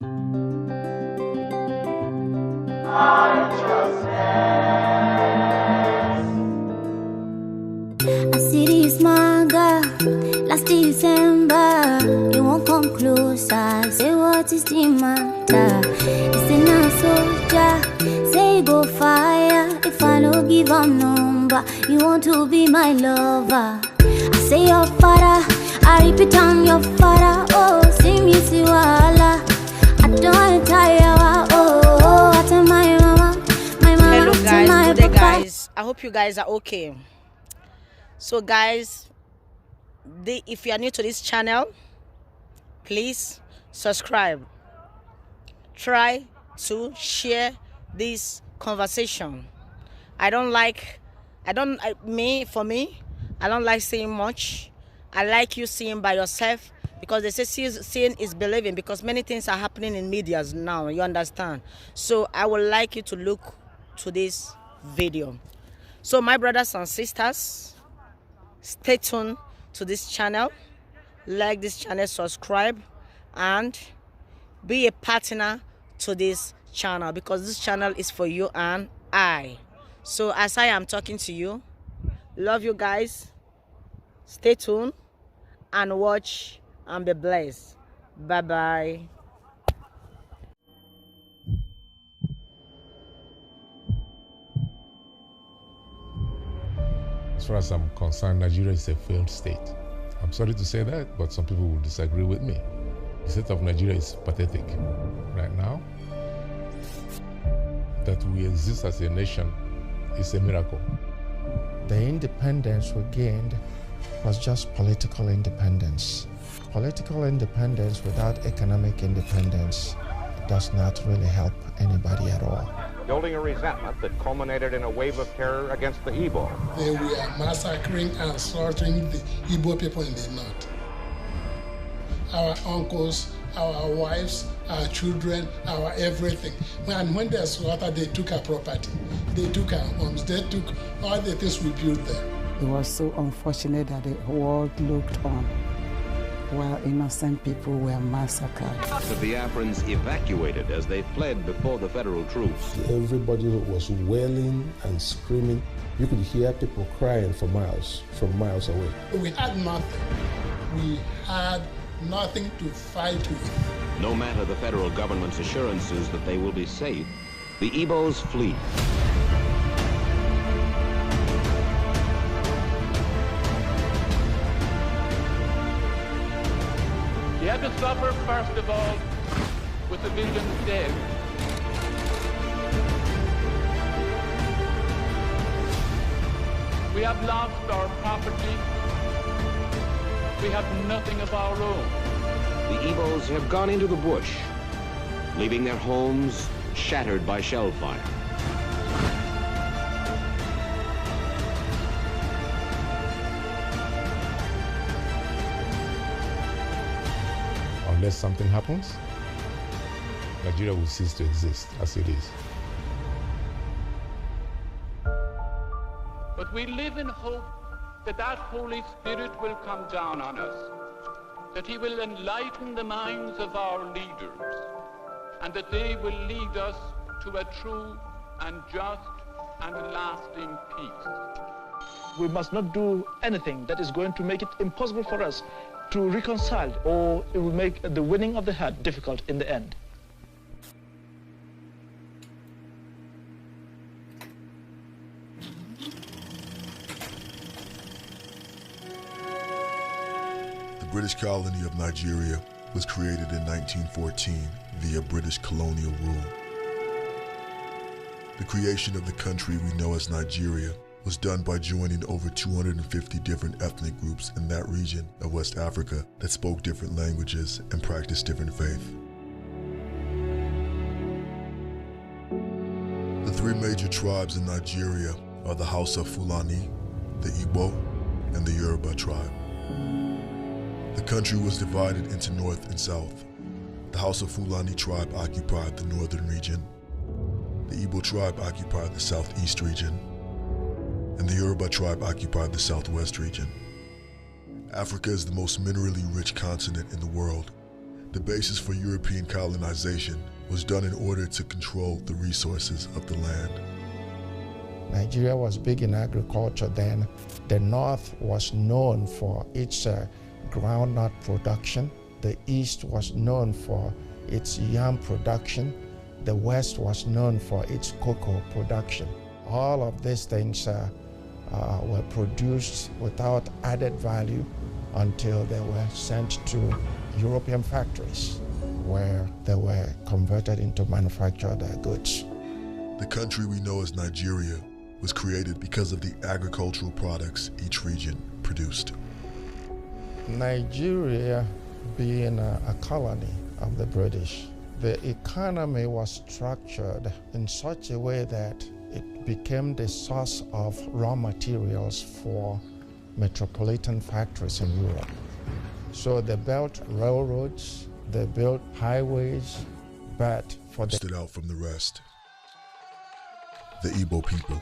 I see this manga last December. You won't come closer. Say what is the matter? It's in a soldier. Say go fire. If I don't give a number, you want to be my lover. I say your father. I repeat I'm your father. Oh, see me see wala. I don't want to tire. Oh, I tell my mama. Hello guys, today guys, I hope you guys are okay. So guys, if you are new to this channel, please subscribe. Try to share this conversation. I don't like saying much. I like you seeing by yourself, because they say seeing is believing, because many things are happening in medias now, you understand? So I would like you to look to this video. So my brothers and sisters, stay tuned to this channel, like this channel, subscribe, and be a partner to this channel, because this channel is for you and I. So as I am talking to you, love you guys, stay tuned and watch and be blessed. Bye bye. As far as I'm concerned, Nigeria is a failed state. I'm sorry to say that, but some people will disagree with me. The state of Nigeria is pathetic right now. That we exist as a nation is a miracle. The independence we gained was just political independence. Political independence without economic independence does not really help anybody at all. Building a resentment that culminated in a wave of terror against the Igbo. They were massacring and slaughtering the Igbo people in the north. Our uncles, our wives, our children, our everything. And when they slaughtered, they took our property. They took our homes. They took all the things we built there. It was so unfortunate that the world looked on while innocent people were massacred. The Biafrans evacuated as they fled before the federal troops. Everybody was wailing and screaming. You could hear people crying from miles away. We had nothing. We had nothing to fight with. No matter the federal government's assurances that they will be safe, the Igbos flee. You have to suffer, first of all, with the victims dead. We have lost our property. We have nothing of our own. The Igbos have gone into the bush, leaving their homes shattered by shell fire. Unless something happens, Nigeria will cease to exist as it is. But we live in hope that that Holy Spirit will come down on us, that he will enlighten the minds of our leaders, and that they will lead us to a true and just and lasting peace. We must not do anything that is going to make it impossible for us to reconcile, or it will make the winning of the heart difficult in the end. The British colony of Nigeria was created in 1914 via British colonial rule. The creation of the country we know as Nigeria was done by joining over 250 different ethnic groups in that region of West Africa that spoke different languages and practiced different faith. The three major tribes in Nigeria are the Hausa Fulani, the Igbo, and the Yoruba tribe. The country was divided into north and south. The Hausa Fulani tribe occupied the northern region. The Igbo tribe occupied the southeast region, and the Yoruba tribe occupied the southwest region. Africa is the most minerally rich continent in the world. The basis for European colonization was done in order to control the resources of the land. Nigeria was big in agriculture then. The North was known for its groundnut production. The East was known for its yam production. The West was known for its cocoa production. All of these things were produced without added value until they were sent to European factories where they were converted into manufactured goods. The country we know as Nigeria was created because of the agricultural products each region produced. Nigeria being a colony of the British, the economy was structured in such a way that it became the source of raw materials for metropolitan factories in Europe. So they built railroads, they built highways, but for the... Stood out from the rest. The Igbo people.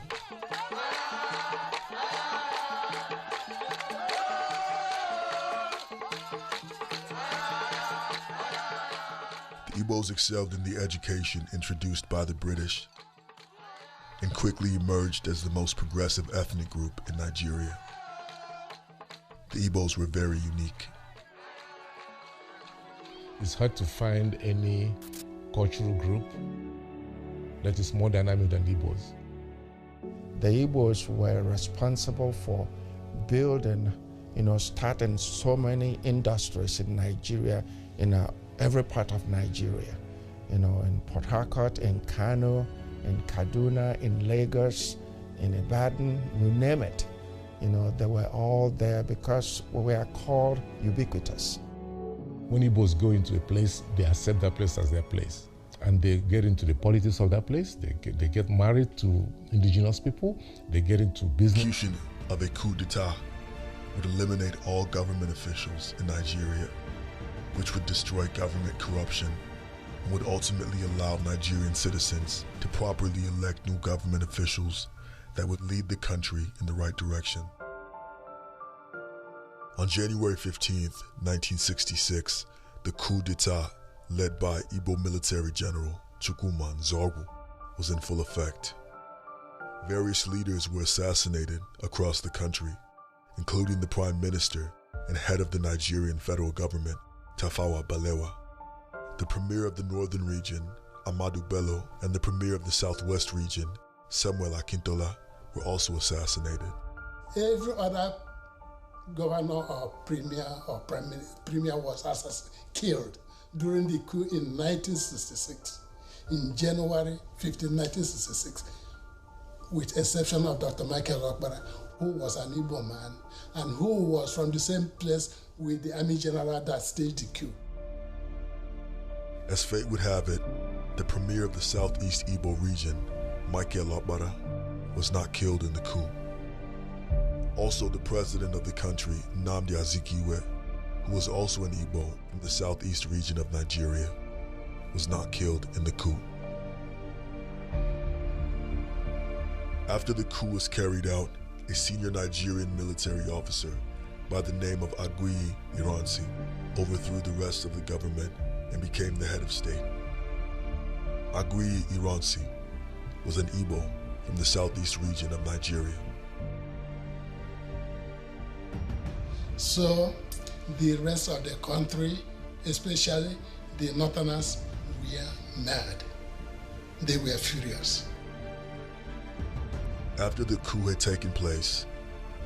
The Igbos excelled in the education introduced by the British and quickly emerged as the most progressive ethnic group in Nigeria. The Igbos were very unique. It's hard to find any cultural group that is more dynamic than the Igbos. The Igbos were responsible for building, starting so many industries in Nigeria, in every part of Nigeria, in Port Harcourt, in Kano, in Kaduna, in Lagos, in Ibadan, you name it. They were all there because we were called ubiquitous. When Igbos go into a place, they accept that place as their place. And they get into the politics of that place. They get married to indigenous people. They get into business. Execution of a coup d'etat would eliminate all government officials in Nigeria, which would destroy government corruption and would ultimately allow Nigerian citizens to properly elect new government officials that would lead the country in the right direction. On January 15th, 1966, the coup d'etat led by Igbo military general Chukwuma Nzorgu was in full effect. Various leaders were assassinated across the country, including the Prime Minister and head of the Nigerian federal government, Tafawa Balewa. The Premier of the Northern region, Ahmadu Bello, and the Premier of the Southwest region, Samuel Akintola, were also assassinated. Every other governor or premier was killed during the coup in 1966, in January 15, 1966, with exception of Dr. Michael Okpara, who was an Igbo man and who was from the same place with the army general that staged the coup. As fate would have it, the premier of the Southeast Igbo region, Michael Okpara, was not killed in the coup. Also, the president of the country, Nnamdi Azikiwe, who was also an Igbo from the Southeast region of Nigeria, was not killed in the coup. After the coup was carried out, a senior Nigerian military officer by the name of Aguiyi Ironsi overthrew the rest of the government and became the head of state. Aguiyi Ironsi was an Igbo from the Southeast region of Nigeria. So the rest of the country, especially the Northerners, were mad. They were furious. After the coup had taken place,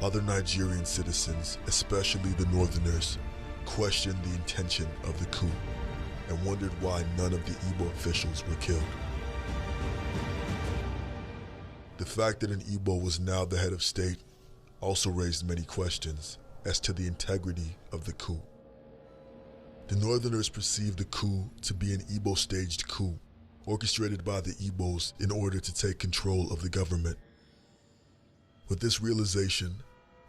other Nigerian citizens, especially the Northerners, questioned the intention of the coup and wondered why none of the Igbo officials were killed. The fact that an Igbo was now the head of state also raised many questions as to the integrity of the coup. The Northerners perceived the coup to be an Igbo-staged coup, orchestrated by the Igbos in order to take control of the government. With this realization,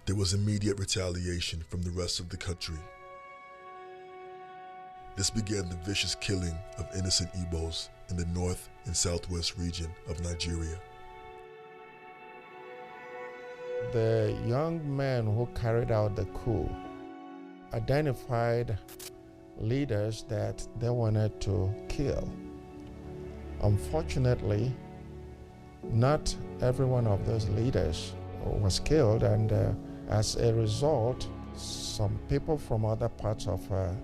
there was immediate retaliation from the rest of the country. This began the vicious killing of innocent Igbos in the north and southwest region of Nigeria. The young men who carried out the coup identified leaders that they wanted to kill. Unfortunately, not every one of those leaders was killed, and as a result, some people from other parts of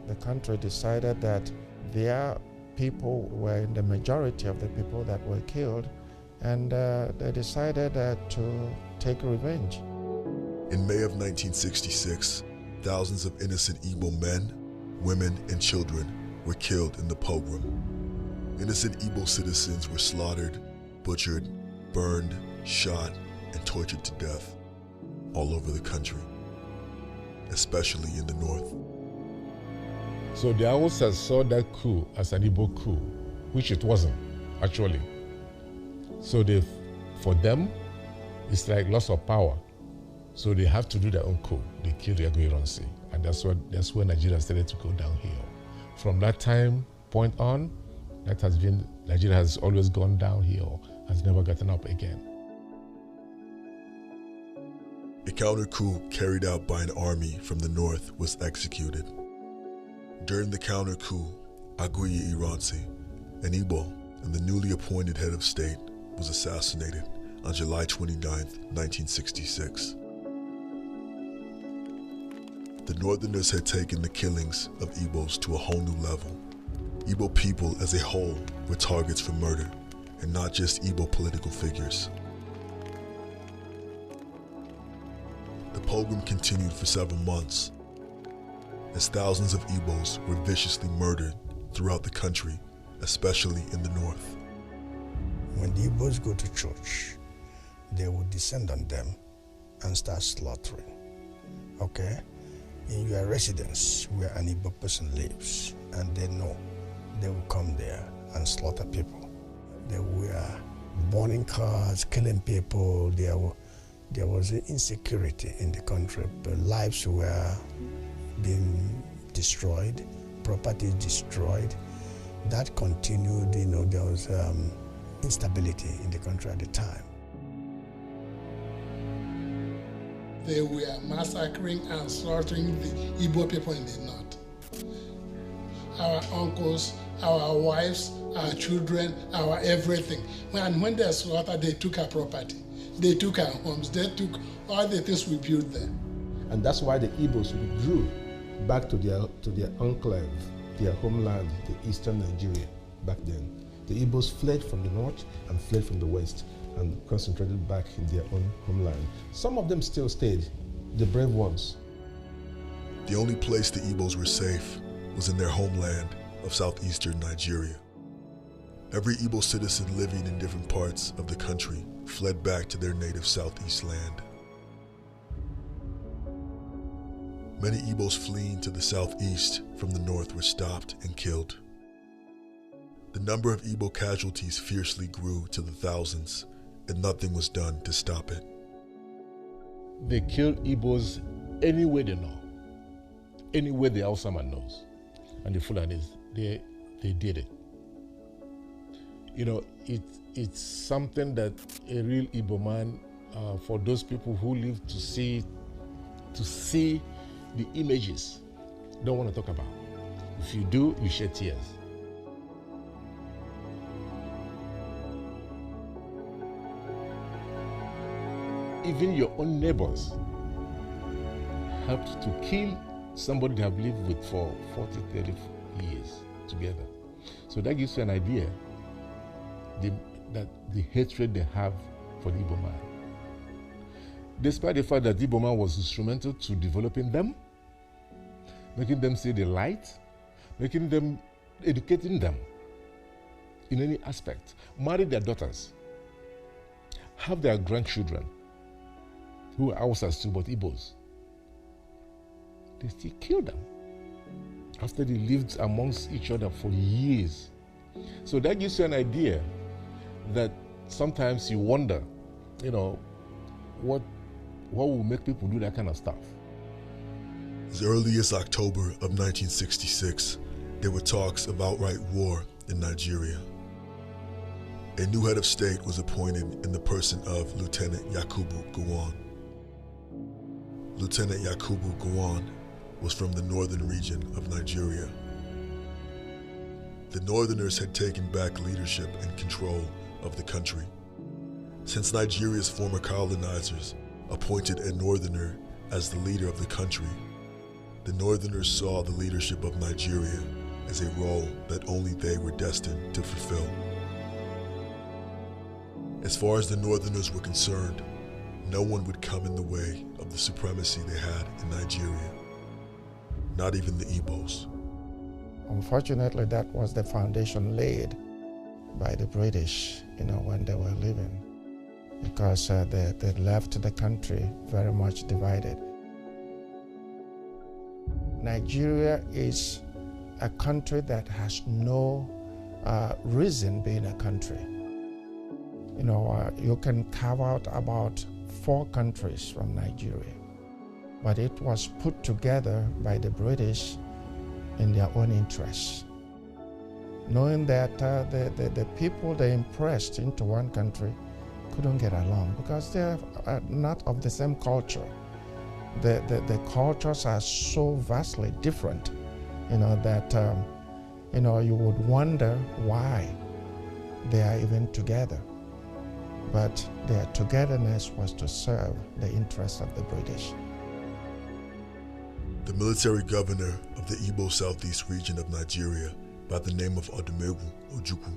the country decided that their people were in the majority of the people that were killed, and they decided to take revenge. In May of 1966, thousands of innocent Igbo men, women, and children were killed in the pogrom. Innocent Igbo citizens were slaughtered, butchered, burned, shot, and tortured to death all over the country, especially in the north. So the Hausas saw that coup as an Igbo coup, which it wasn't, actually. So for them, it's like loss of power. So they have to do their own coup. They killed Yago, and that's when Nigeria started to go downhill. From that point on, Nigeria has always gone downhill, has never gotten up again. A counter coup carried out by an army from the north was executed. During the counter coup, Aguiyi Ironsi, an Igbo and the newly appointed head of state, was assassinated on July 29, 1966. The Northerners had taken the killings of Igbos to a whole new level. Igbo people as a whole were targets for murder, and not just Igbo political figures. The pogrom continued for several months, as thousands of Igbos were viciously murdered throughout the country, especially in the north. When the Igbos go to church, they will descend on them and start slaughtering. Okay? In your residence where an Igbo person lives, and they know, they will come there and slaughter people. They were burning cars, killing people. There was insecurity in the country. The lives were being destroyed, property destroyed. That continued, there was instability in the country at the time. They were massacring and slaughtering the Igbo people in the north. Our uncles, our wives, our children, our everything. And when they slaughtered, they took our property. They took our homes. They took all the things we built there. And that's why the Igbos withdrew back to their enclave, their homeland, the eastern Nigeria back then. The Igbos fled from the north and fled from the west and concentrated back in their own homeland. Some of them still stayed, the brave ones. The only place the Igbos were safe was in their homeland of southeastern Nigeria. Every Igbo citizen living in different parts of the country fled back to their native southeast land. Many Igbos fleeing to the southeast from the north were stopped and killed. The number of Igbo casualties fiercely grew to the thousands, and nothing was done to stop it. They killed Igbos any way they know, any way the Hausa man knows. And the Fulanis, they did it. It's something that a real Igbo man, for those people who live to see the images, don't want to talk about. If you do, you shed tears. Even your own neighbors helped to kill somebody they have lived with for 40, 30 years together. So that gives you an idea that the hatred they have for the Igbo man. Despite the fact that the Igbo man was instrumental to developing them, making them see the light, educating them in any aspect, marry their daughters, have their grandchildren, who are Hausas too, but Igbos. They still kill them after they lived amongst each other for years. So that gives you an idea that sometimes you wonder, what will make people do that kind of stuff? As early as October of 1966, there were talks of outright war in Nigeria. A new head of state was appointed in the person of Lieutenant Yakubu Gowon. Lieutenant Yakubu Gowon was from the northern region of Nigeria, the Northerners had taken back leadership and control of the country. Since Nigeria's former colonizers appointed a Northerner as the leader of the country, the Northerners saw the leadership of Nigeria as a role that only they were destined to fulfill. As far as the Northerners were concerned, no one would come in the way of the supremacy they had in Nigeria, not even the Igbos. Unfortunately, that was the foundation laid by the British, when they were leaving, because they left the country very much divided. Nigeria is a country that has no reason being a country. You can carve out about 4 countries from Nigeria, but it was put together by the British in their own interests, knowing that the people they impressed into one country couldn't get along because they're not of the same culture. The cultures are so vastly different, that you would wonder why they are even together. But their togetherness was to serve the interests of the British. The military governor of the Igbo Southeast region of Nigeria, by the name of Odumegwu Ojukwu,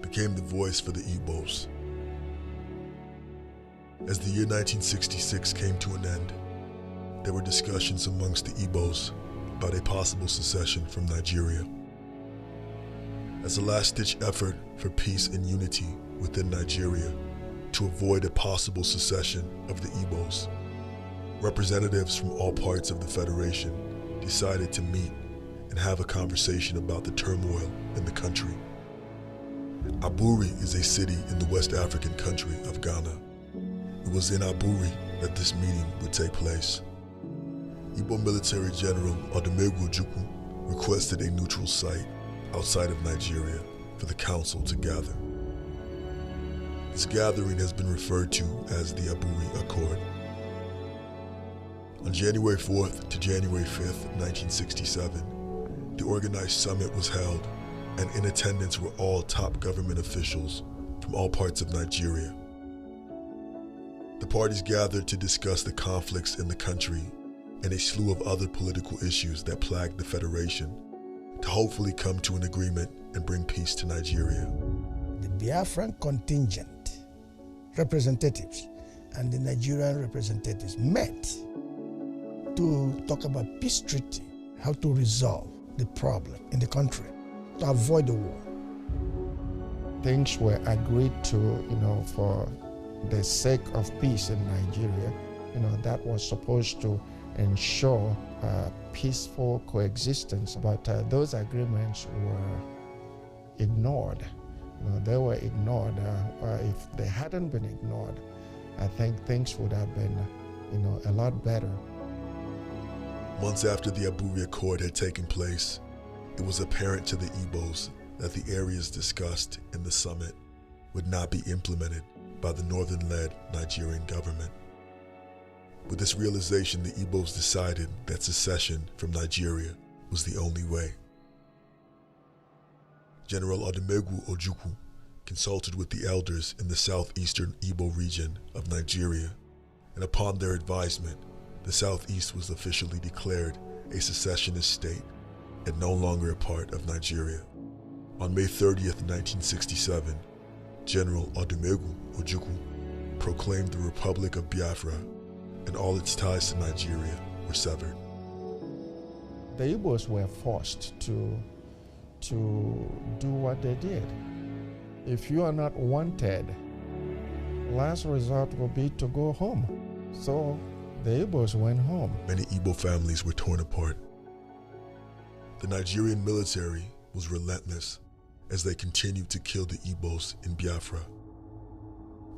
became the voice for the Igbos. As the year 1966 came to an end, there were discussions amongst the Igbos about a possible secession from Nigeria. As a last-ditch effort for peace and unity within Nigeria, to avoid a possible secession of the Igbos, representatives from all parts of the Federation decided to meet and have a conversation about the turmoil in the country. Aburi is a city in the West African country of Ghana. It was in Aburi that this meeting would take place. Igbo military general Odumegwu Ojukwu requested a neutral site outside of Nigeria for the council to gather. This gathering has been referred to as the Aburi Accord. On January 4th to January 5th, 1967, the organized summit was held, and in attendance were all top government officials from all parts of Nigeria. The parties gathered to discuss the conflicts in the country and a slew of other political issues that plagued the Federation, to hopefully come to an agreement and bring peace to Nigeria. The Biafran contingent representatives and the Nigerian representatives met to talk about peace treaty, how to resolve the problem in the country, to avoid the war. Things were agreed to, for the sake of peace in Nigeria, that was supposed to ensure peaceful coexistence, but those agreements were ignored. They were ignored. If they hadn't been ignored, I think things would have been, a lot better. Months after the Aburi Accord had taken place, it was apparent to the Igbos that the areas discussed in the summit would not be implemented by the northern-led Nigerian government. With this realization, the Igbos decided that secession from Nigeria was the only way. General Odumegwu Ojukwu consulted with the elders in the southeastern Igbo region of Nigeria, and upon their advisement, the Southeast was officially declared a secessionist state and no longer a part of Nigeria. On May 30th, 1967, General Odumegwu Ojukwu proclaimed the Republic of Biafra, and all its ties to Nigeria were severed. The Igbos were forced to do what they did. If you are not wanted, last resort will be to go home. So the Igbos went home. Many Igbo families were torn apart. The Nigerian military was relentless as they continued to kill the Igbos in Biafra.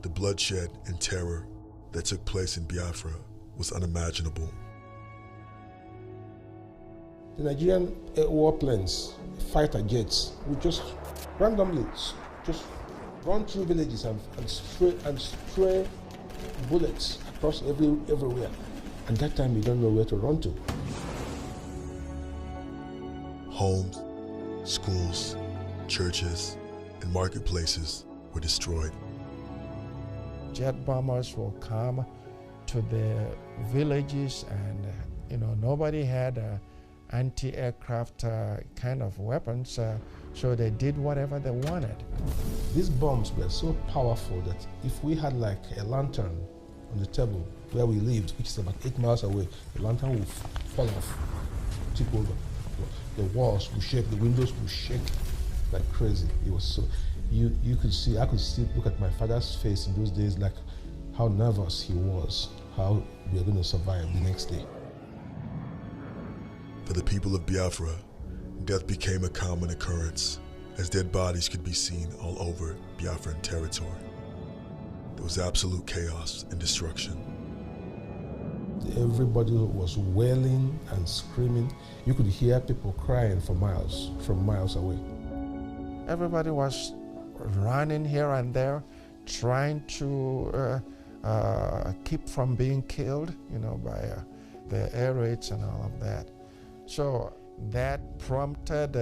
The bloodshed and terror that took place in Biafra was unimaginable. The Nigerian warplanes, fighter jets, would just randomly just run through villages and spray bullets across everywhere. And that time you don't know where to run to. Homes, schools, churches, and marketplaces were destroyed. Jet bombers will come to the villages, and nobody had anti-aircraft kind of weapons, so they did whatever they wanted. These bombs were so powerful that if we had like a lantern on the table where we lived, which is about 8 miles away, the lantern would fall off, tip over. The walls would shake, the windows would shake like crazy. It was so, you could see, I could still look at my father's face in those days, like how nervous he was, how we were going to survive the next day. For the people of Biafra, death became a common occurrence, as dead bodies could be seen all over Biafran territory. There was absolute chaos and destruction. Everybody was wailing and screaming. You could hear people crying from miles away. Everybody was running here and there, trying to keep from being killed, by the air raids and all of that. So that prompted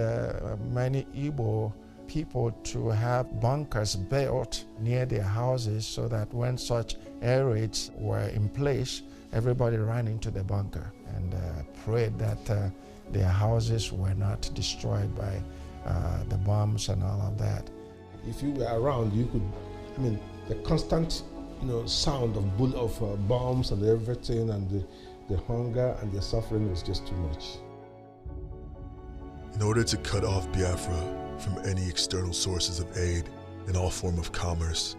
many Igbo people to have bunkers built near their houses so that when such air raids were in place, everybody ran into the bunker and prayed that their houses were not destroyed by the bombs and all of that. If you were around, you could, the constant, sound of bombs and everything, and the hunger and the suffering was just too much. In order to cut off Biafra from any external sources of aid and all form of commerce,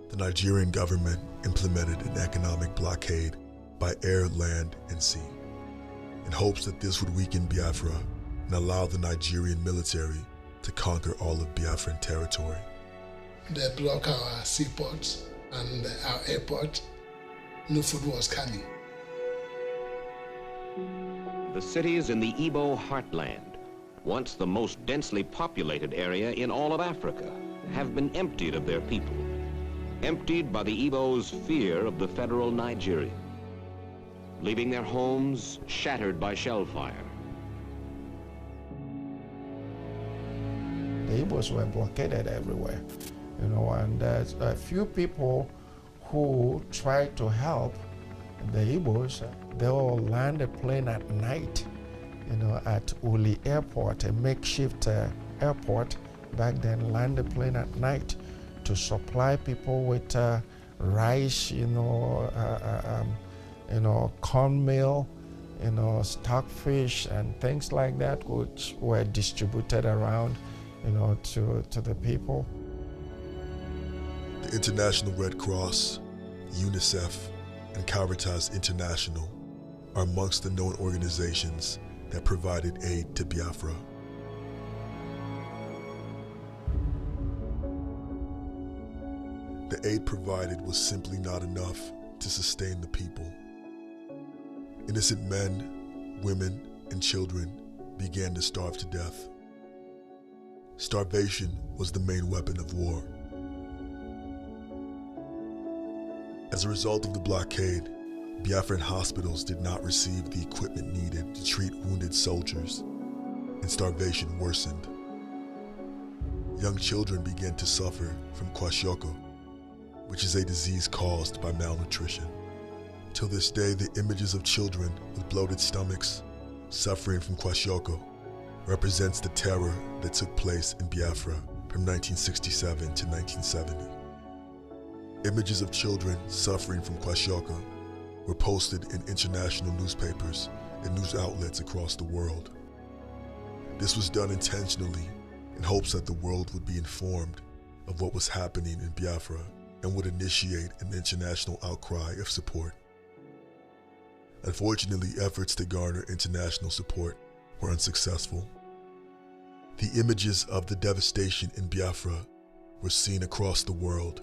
the Nigerian government implemented an economic blockade by air, land, and sea, in hopes that this would weaken Biafra and allow the Nigerian military to conquer all of Biafran territory. They blocked our seaports and our airport. No food was coming. The cities in the Igbo heartland, once the most densely populated area in all of Africa, have been emptied of their people, emptied by the Igbo's fear of the federal Nigeria, leaving their homes shattered by shell fire. The Igbos were blockaded everywhere, and there's a few people who tried to help the Igbos. They will land a plane at night, at Uli Airport, a makeshift airport back then, land a plane at night to supply people with rice, cornmeal, stockfish and things like that, which were distributed around, to the people. The International Red Cross, UNICEF, and Caritas International are amongst the known organizations that provided aid to Biafra. The aid provided was simply not enough to sustain the people. Innocent men, women, and children began to starve to death. Starvation was the main weapon of war. As a result of the blockade, Biafran hospitals did not receive the equipment needed to treat wounded soldiers, and starvation worsened. Young children began to suffer from kwashiorkor, which is a disease caused by malnutrition. Till this day, the images of children with bloated stomachs suffering from kwashiorkor represents the terror that took place in Biafra from 1967 to 1970. Images of children suffering from kwashiorkor were posted in international newspapers and news outlets across the world. This was done intentionally in hopes that the world would be informed of what was happening in Biafra and would initiate an international outcry of support. Unfortunately, efforts to garner international support were unsuccessful. The images of the devastation in Biafra were seen across the world.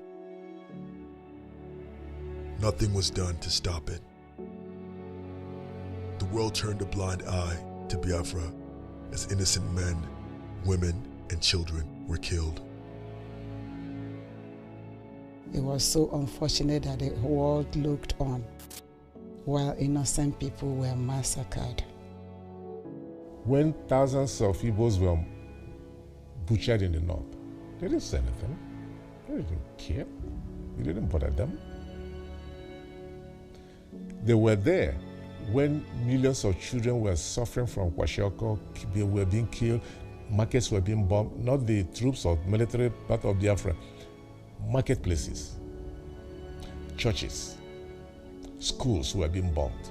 Nothing was done to stop it. The world turned a blind eye to Biafra as innocent men, women, and children were killed. It was so unfortunate that the world looked on while innocent people were massacred. When thousands of Igbos were butchered in the north. They didn't say anything. They didn't care. It didn't bother them. They were there when millions of children were suffering from kwashiorkor, they were being killed, markets were being bombed, not the troops or military part of Biafra, marketplaces, churches, schools were being bombed.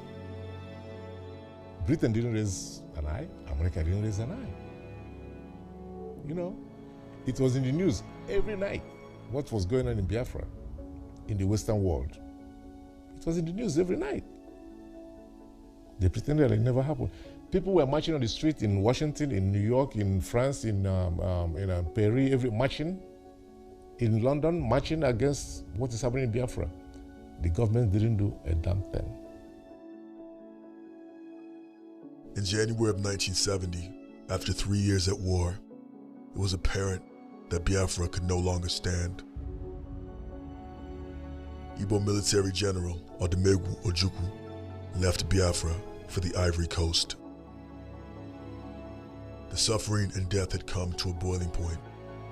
Britain didn't raise an eye, America didn't raise an eye. You know, it was in the news every night what was going on in Biafra, in the Western world. It was in the news every night. They pretended it never happened. People were marching on the street in Washington, in New York, in France, in Paris, marching. In London, marching against what is happening in Biafra. The government didn't do a damn thing. In January of 1970, after 3 years at war, it was apparent that Biafra could no longer stand. Igbo military general Odumegwu Ojukwu left Biafra for the Ivory Coast. The suffering and death had come to a boiling point,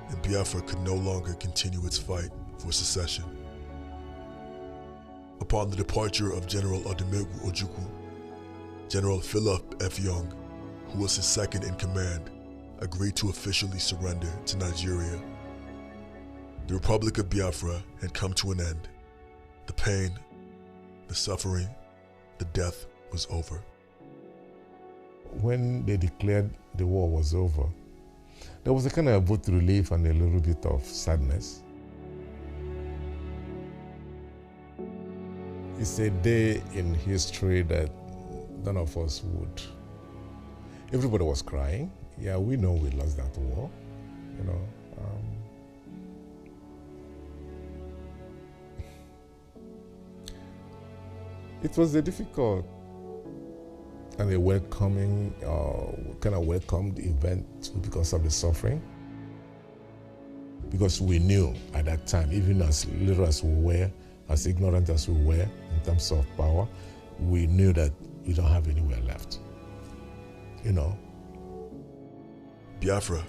and Biafra could no longer continue its fight for secession. Upon the departure of General Odumegwu Ojukwu, General Philip F. Young, who was his second in command, agreed to officially surrender to Nigeria. The Republic of Biafra had come to an end. The pain, the suffering, the death was over. When they declared the war was over, there was a kind of both relief and a little bit of sadness. It's a day in history that none of us would. Everybody was crying. Yeah, we know we lost that war, you know. It was a difficult and a welcoming, kind of welcomed event because of the suffering. Because we knew at that time, even as little as we were, as ignorant as we were in terms of power, we knew that we don't have anywhere left, you know. Biafra,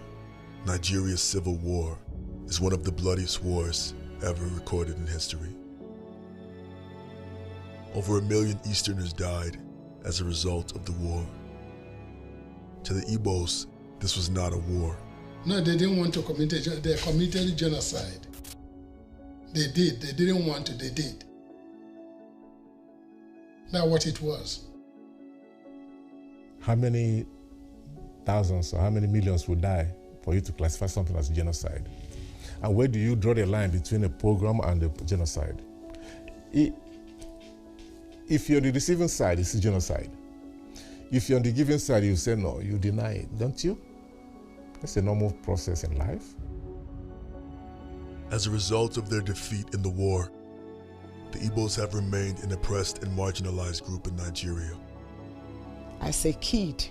Nigeria's civil war, is one of the bloodiest wars ever recorded in history. Over 1 million Easterners died as a result of the war. To the Igbos, this was not a war. No, they didn't want to commit they committed genocide. They did. They didn't want to, they did. That's what it was. How many thousands or how many millions would die for you to classify something as genocide? And where do you draw the line between a pogrom and a genocide? If you're on the receiving side, it's genocide. If you're on the giving side, you say no, you deny it, don't you? That's a normal process in life. As a result of their defeat in the war, the Igbos have remained an oppressed and marginalized group in Nigeria. As a kid,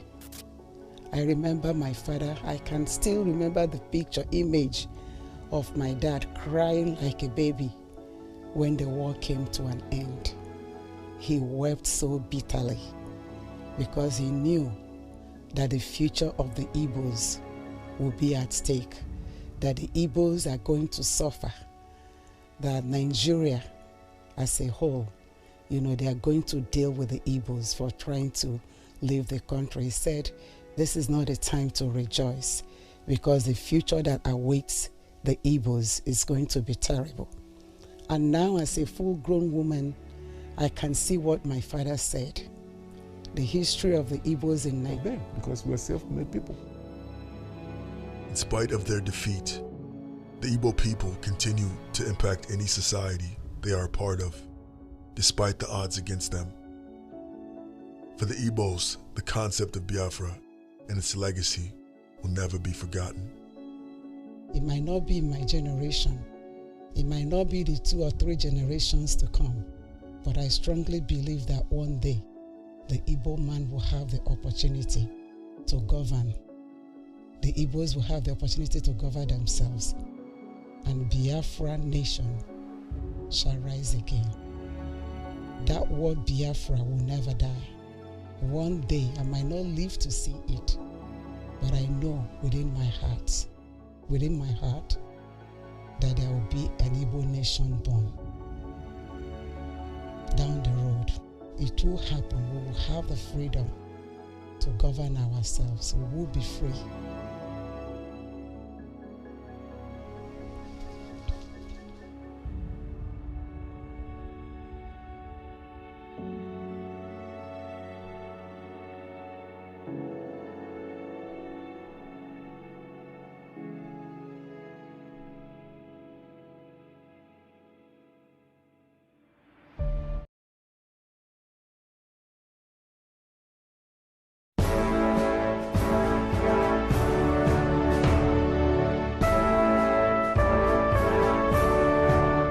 I remember my father. I can still remember the image of my dad crying like a baby when the war came to an end. He wept so bitterly because he knew that the future of the Igbos would be at stake, that the Igbos are going to suffer, that Nigeria as a whole, you know, they are going to deal with the Igbos for trying to leave the country. He said, this is not a time to rejoice because the future that awaits the Igbos is going to be terrible. And now as a full-grown woman, I can see what my father said. The history of the Igbos in Nigeria. Because we're self-made people. In spite of their defeat, the Igbo people continue to impact any society they are a part of, despite the odds against them. For the Igbos, the concept of Biafra and its legacy will never be forgotten. It might not be my generation. It might not be the 2 or 3 generations to come. But I strongly believe that one day, the Igbo man will have the opportunity to govern. The Igbos will have the opportunity to govern themselves. And Biafra nation shall rise again. That word Biafra will never die. One day, I might not live to see it, but I know within my heart within my heart that there will be an Igbo nation born. Down the road, it will happen. We will have the freedom to govern ourselves. We will be free.